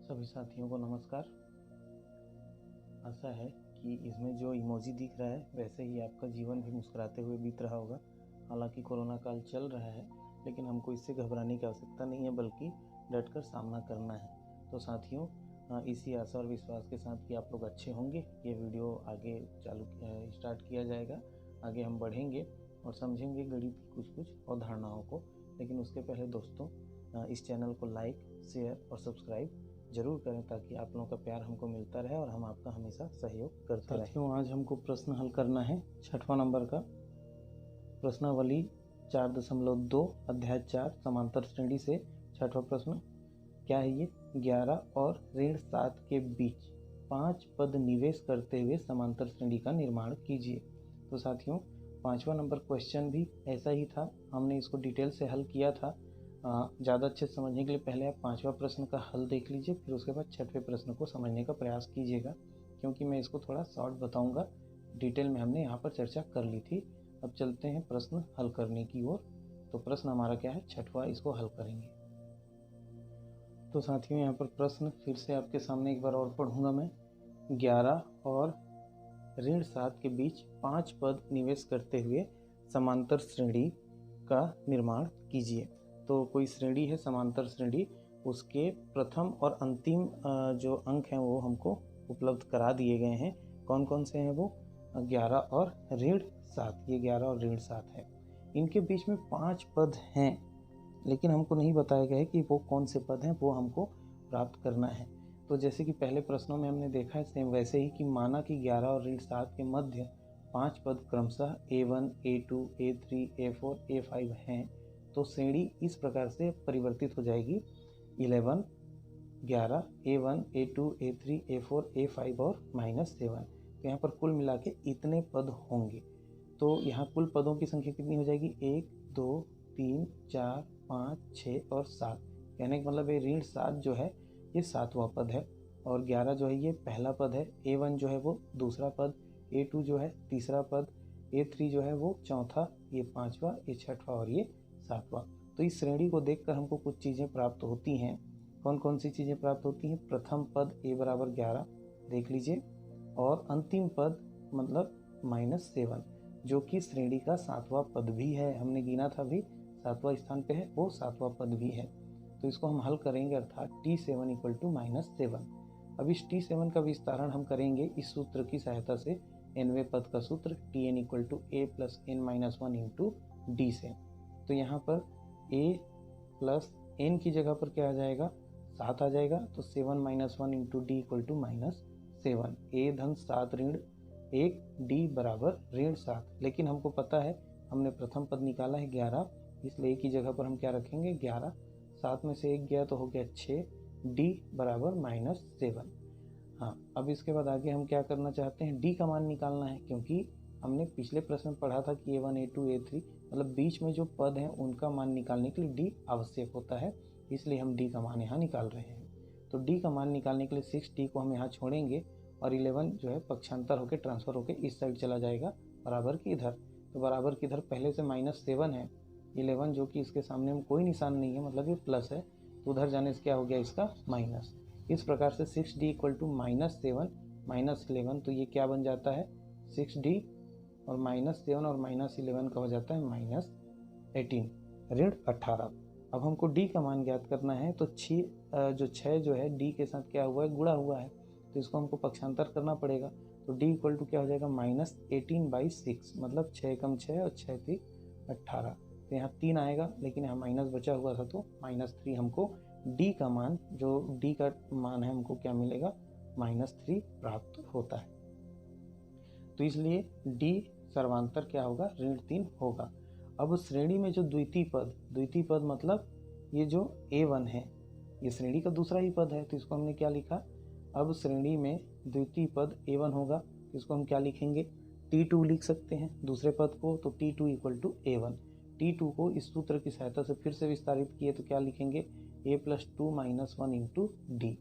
सभी साथियों को नमस्कार। आशा है कि इसमें जो इमोजी दिख रहा है वैसे ही आपका जीवन भी मुस्कुराते हुए बीत रहा होगा। हालांकि कोरोना काल चल रहा है, लेकिन हमको इससे घबराने की आवश्यकता नहीं है, बल्कि डटकर सामना करना है। तो साथियों, इसी आशा और विश्वास के साथ कि आप लोग अच्छे होंगे, ये वीडियो आगे स्टार्ट किया जाएगा। आगे हम बढ़ेंगे और समझेंगे गणित की कुछ अवधारणाओं को। लेकिन उसके पहले दोस्तों, इस चैनल को लाइक, शेयर और सब्सक्राइब जरूर करें, ताकि आप लोगों का प्यार हमको मिलता रहे और हम आपका हमेशा सहयोग करते रहें। साथियों, आज हमको प्रश्न हल करना है 6वां नंबर का। प्रश्नावली 4.2 अध्याय 4 समांतर श्रेणी से 6वां प्रश्न क्या है ये? 11 और ऋण 7 के बीच 5 पद निवेश करते हुए समांतर श्रेणी का निर्माण कीजिए। तो साथियों, 5वां नंबर क्वेश्चन भी ऐसा ही था। हमने इसको डिटेल से हल किया था। ज़्यादा अच्छे से समझने के लिए पहले आप 5वां प्रश्न का हल देख लीजिए, फिर उसके बाद 6वें प्रश्न को समझने का प्रयास कीजिएगा, क्योंकि मैं इसको थोड़ा शॉर्ट बताऊंगा। डिटेल में हमने यहाँ पर चर्चा कर ली थी। अब चलते हैं प्रश्न हल करने की ओर। तो प्रश्न हमारा क्या है? 6वां, इसको हल करेंगे। तो साथियों, यहाँ पर प्रश्न फिर से आपके सामने एक बार और पढ़ूंगा मैं। 11 और ऋण 7 के बीच 5 पद निवेश करते हुए समांतर श्रेणी का निर्माण कीजिए। तो कोई श्रेणी है, समांतर श्रेणी, उसके प्रथम और अंतिम जो अंक हैं वो हमको उपलब्ध करा दिए गए हैं। कौन कौन से हैं वो? 11 और ऋण 7। ये 11 और ऋण 7 है। इनके बीच में 5 पद हैं, लेकिन हमको नहीं बताया गया है कि वो कौन से पद हैं, वो हमको प्राप्त करना है। तो जैसे कि पहले प्रश्नों में हमने देखा है, सेम वैसे ही कि माना कि 11 और ऋण 7 के मध्य 5 पद क्रमशः A1, A2, A3, A4, A5 हैं। तो श्रेणी इस प्रकार से परिवर्तित हो जाएगी: 11, 11, A1, A2, A3, A4, A5 और -7। तो यहाँ पर कुल मिला के इतने पद होंगे। तो यहाँ कुल पदों की संख्या कितनी हो जाएगी? 1, 2, 3, 4, 5, 6 और 7। कहने का मतलब ये ऋण 7 जो है ये 7वां पद है, और 11 जो है ये पहला पद है, A1 जो है वो दूसरा पद, A2 जो है तीसरा पद, A3 जो है वो चौथा, ये 5वां, ये 6वां और ये 7वां। तो इस श्रेणी को देखकर हमको कुछ चीज़ें प्राप्त होती हैं। कौन कौन सी चीज़ें प्राप्त होती हैं? प्रथम पद A बराबर 11 देख लीजिए, और अंतिम पद मतलब -7, जो कि श्रेणी का 7वां पद भी है। हमने गिना था अभी, 7वां स्थान पे है, वो 7वां पद भी है। तो इसको हम हल करेंगे, अर्थात T7 = -7। अब इस T7 का विस्तारण हम करेंगे इस सूत्र की सहायता से, nवें पद का सूत्र Tn = A + n-1 × D से। तो यहाँ पर A + n की जगह पर क्या आ जाएगा? 7 आ जाएगा। तो 7 - 1 × D = -7। A धन 7 ऋण 1, D बराबर ऋण 7। लेकिन हमको पता है, हमने प्रथम पद निकाला है 11, इसलिए A की जगह पर हम क्या रखेंगे? 11। 7 में से 1 गया तो हो गया 6, D बराबर -7। हाँ, अब इसके बाद आगे हम क्या करना चाहते हैं? D का मान निकालना है, क्योंकि हमने पिछले प्रश्न में पढ़ा था कि A1, A2, A3 मतलब बीच में जो पद हैं उनका मान निकालने के लिए D आवश्यक होता है, इसलिए हम D का मान यहाँ निकाल रहे हैं। तो D का मान निकालने के लिए 6D को हम यहाँ छोड़ेंगे, और 11 जो है पक्षांतर होकर ट्रांसफर होकर इस साइड चला जाएगा, बराबर की इधर। तो बराबर की इधर पहले से -7 है, 11 जो कि इसके सामने में कोई निशान नहीं है, मतलब ये प्लस है, तो उधर जाने से क्या हो गया? इसका माइनस। इस प्रकार से 6D = -7 - 11, तो ये क्या बन जाता है? 6D और -7 और -11 का हो जाता है -18, ऋण 18। अब हमको D का मान ज्ञात करना है, तो 6 जो है D के साथ क्या हुआ है? गुणा हुआ है, तो इसको हमको पक्षांतर करना पड़ेगा। तो D = क्या हो जाएगा? -18/6, मतलब 6 × 6 और 6 × 3 = 18। तो यहाँ 3 आएगा, लेकिन यहाँ माइनस बचा हुआ था, तो -3 हमको D का मान, जो D का मान है, हमको क्या मिलेगा? -3 प्राप्त होता है। तो इसलिए D सर्वांतर क्या होगा? ऋण 3 होगा। अब श्रेणी में जो द्वितीय पद मतलब ये जो A1 है, ये श्रेणी का दूसरा ही पद है, तो इसको हमने क्या लिखा? अब श्रेणी में द्वितीय पद A1 होगा, तो इसको हम क्या लिखेंगे? T2 लिख सकते हैं दूसरे पद को। तो T2 = A1। T2 को इस सूत्र की सहायता से फिर से विस्तारित किए तो क्या लिखेंगे? A + 2 - 1 × D।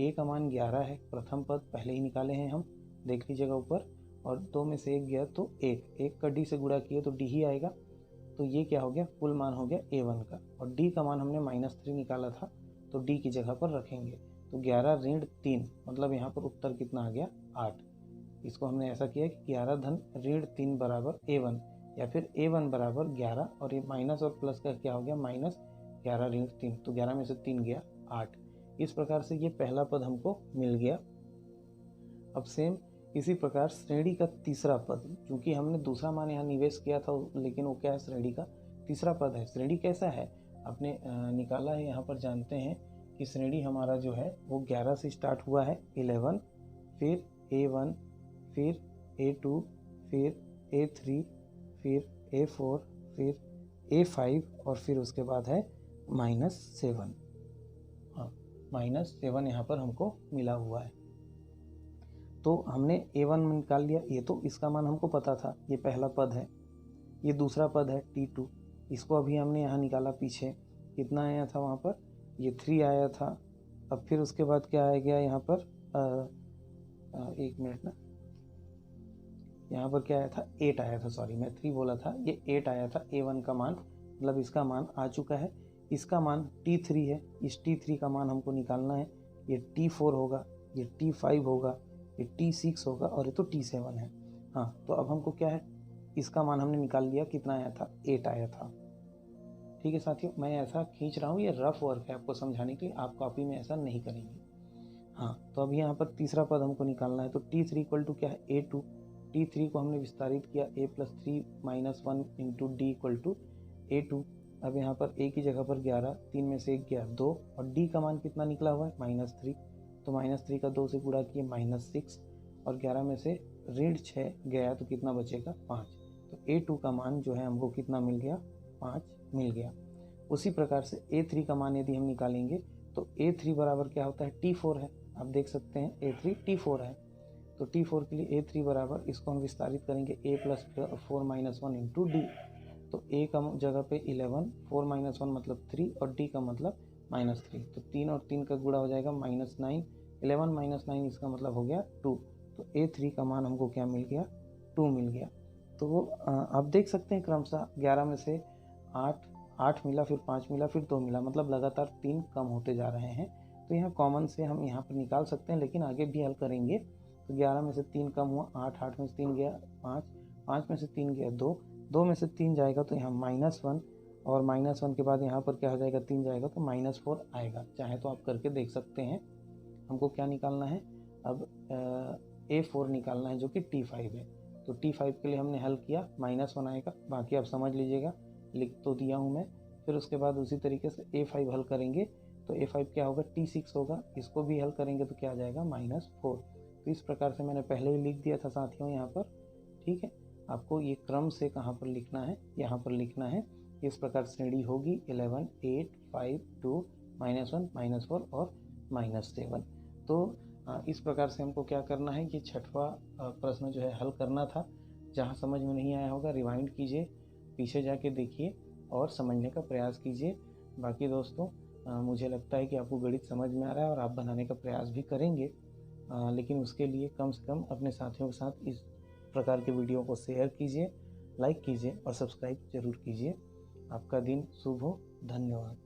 A का मान 11 है, प्रथम पद पहले ही निकाले हैं हम, देख लीजिएगा ऊपर, और 2 में से 1 गया तो 1 का D से गुणा किए तो D ही आएगा। तो ये क्या हो गया? कुल मान हो गया A1 का, और D का मान हमने -3 निकाला था, तो D की जगह पर रखेंगे। तो 11 ऋण 3 मतलब यहाँ पर उत्तर कितना आ गया 8। इसको हमने ऐसा किया कि 11 धन ऋण 3 बराबर A1 या फिर A1 बराबर 11 और ये माइनस और प्लस का क्या हो गया माइनस 11 ऋण 3, तो 11 में से 3 गया 8। इस प्रकार से ये पहला पद हमको मिल गया। अब सेम इसी प्रकार श्रेणी का तीसरा पद, चूंकि हमने दूसरा मान यहाँ निवेश किया था लेकिन वो क्या है श्रेणी का तीसरा पद है। श्रेणी कैसा है आपने निकाला है, यहाँ पर जानते हैं कि श्रेणी हमारा जो है वो 11 से स्टार्ट हुआ है, 11 फिर A1 फिर A2 फिर A3 फिर A4 फिर A5 और फिर उसके बाद है -7। हाँ -7 यहाँ पर हमको मिला हुआ है। तो हमने A1 में निकाल लिया, ये तो इसका मान हमको पता था, ये पहला पद है। ये दूसरा पद है T2, इसको अभी हमने यहाँ निकाला, पीछे कितना आया था वहाँ पर, ये 3 आया था। अब फिर उसके बाद क्या आ गया यहाँ पर, एक मिनट ना, यहाँ पर क्या आया था 8 आया था, सॉरी मैं 3 बोला था, ये 8 आया था A1 का मान, मतलब इसका मान आ चुका है। इसका मान T3 है, इस T3 का मान हमको निकालना है। ये T4 होगा, ये T5 होगा, ये T6 होगा और ये तो T7 है। हाँ तो अब हमको क्या है, इसका मान हमने निकाल लिया, कितना आया था 8 आया था। ठीक है साथियों, मैं ऐसा खींच रहा हूँ, ये रफ वर्क है आपको समझाने के लिए, आप कॉपी में ऐसा नहीं करेंगे। हाँ तो अभी यहाँ पर तीसरा पद हमको निकालना है, तो T3 इक्वल टू क्या है A2। T3 को हमने विस्तारित किया A+3 - 1 into D equal to A2। अब यहाँ पर A की जगह पर 11, 3 में से 1 गया 2 और D का मान कितना निकला हुआ है -3, तो -3 का 2 से गुणा किए -6 और 11 में से ऋण 6 गया तो कितना बचेगा 5। तो A2 का मान जो है हमको कितना मिल गया 5 मिल गया। उसी प्रकार से A3 का मान यदि हम निकालेंगे तो A3 बराबर क्या होता है T4 है, आप देख सकते हैं A3 T4 है। तो T4 के लिए A3 बराबर, इसको हम विस्तारित करेंगे A+4 - 1 इंटू D। तो A का जगह पे 11, 4 - 1 मतलब 3 और D का मतलब -3, तो 3 और 3 का गुणा हो जाएगा -9, 11 - 9 इसका मतलब हो गया 2। तो A3 का मान हमको क्या मिल गया 2 मिल गया। तो वो आप देख सकते हैं क्रमशः 11 में से 8 मिला, फिर 5 मिला, फिर 2 मिला, मतलब लगातार 3 कम होते जा रहे हैं। तो यहाँ कॉमन से हम यहाँ पर निकाल सकते हैं, लेकिन आगे भी हल करेंगे। तो 11 में से 3 कम हुआ 8 में से 3 गया 5 में से 3 गया 2 में से 3 जाएगा तो यहाँ -1 और -1 के बाद यहाँ पर क्या हो जाएगा 3 जाएगा तो -4 आएगा। चाहे तो आप करके देख सकते हैं। हमको क्या निकालना है अब, A4 निकालना है जो कि T5 है। तो T5 के लिए हमने हल किया, -1 आएगा, बाकी आप समझ लीजिएगा, लिख तो दिया हूँ मैं। फिर उसके बाद उसी तरीके से A5 हल करेंगे तो A5 क्या होगा T6 होगा, इसको भी हल करेंगे तो क्या आ जाएगा -4। तो इस प्रकार से मैंने पहले ही लिख दिया था साथियों यहाँ पर। ठीक है, आपको ये क्रम से कहाँ पर लिखना है, यहाँ पर लिखना है। इस प्रकार श्रेणी होगी 11, 8, 5, 2, -1, -4 और -7। तो इस प्रकार से हमको क्या करना है, ये छठवां प्रश्न जो है हल करना था। जहाँ समझ में नहीं आया होगा रिवाइंड कीजिए, पीछे जाके देखिए और समझने का प्रयास कीजिए। बाकी दोस्तों मुझे लगता है कि आपको गणित समझ में आ रहा है और आप बनाने का प्रयास भी करेंगे, लेकिन उसके लिए कम से कम अपने साथियों के साथ इस प्रकार के वीडियो को शेयर कीजिए, लाइक कीजिए और सब्सक्राइब जरूर कीजिए। आपका दिन शुभ हो, धन्यवाद।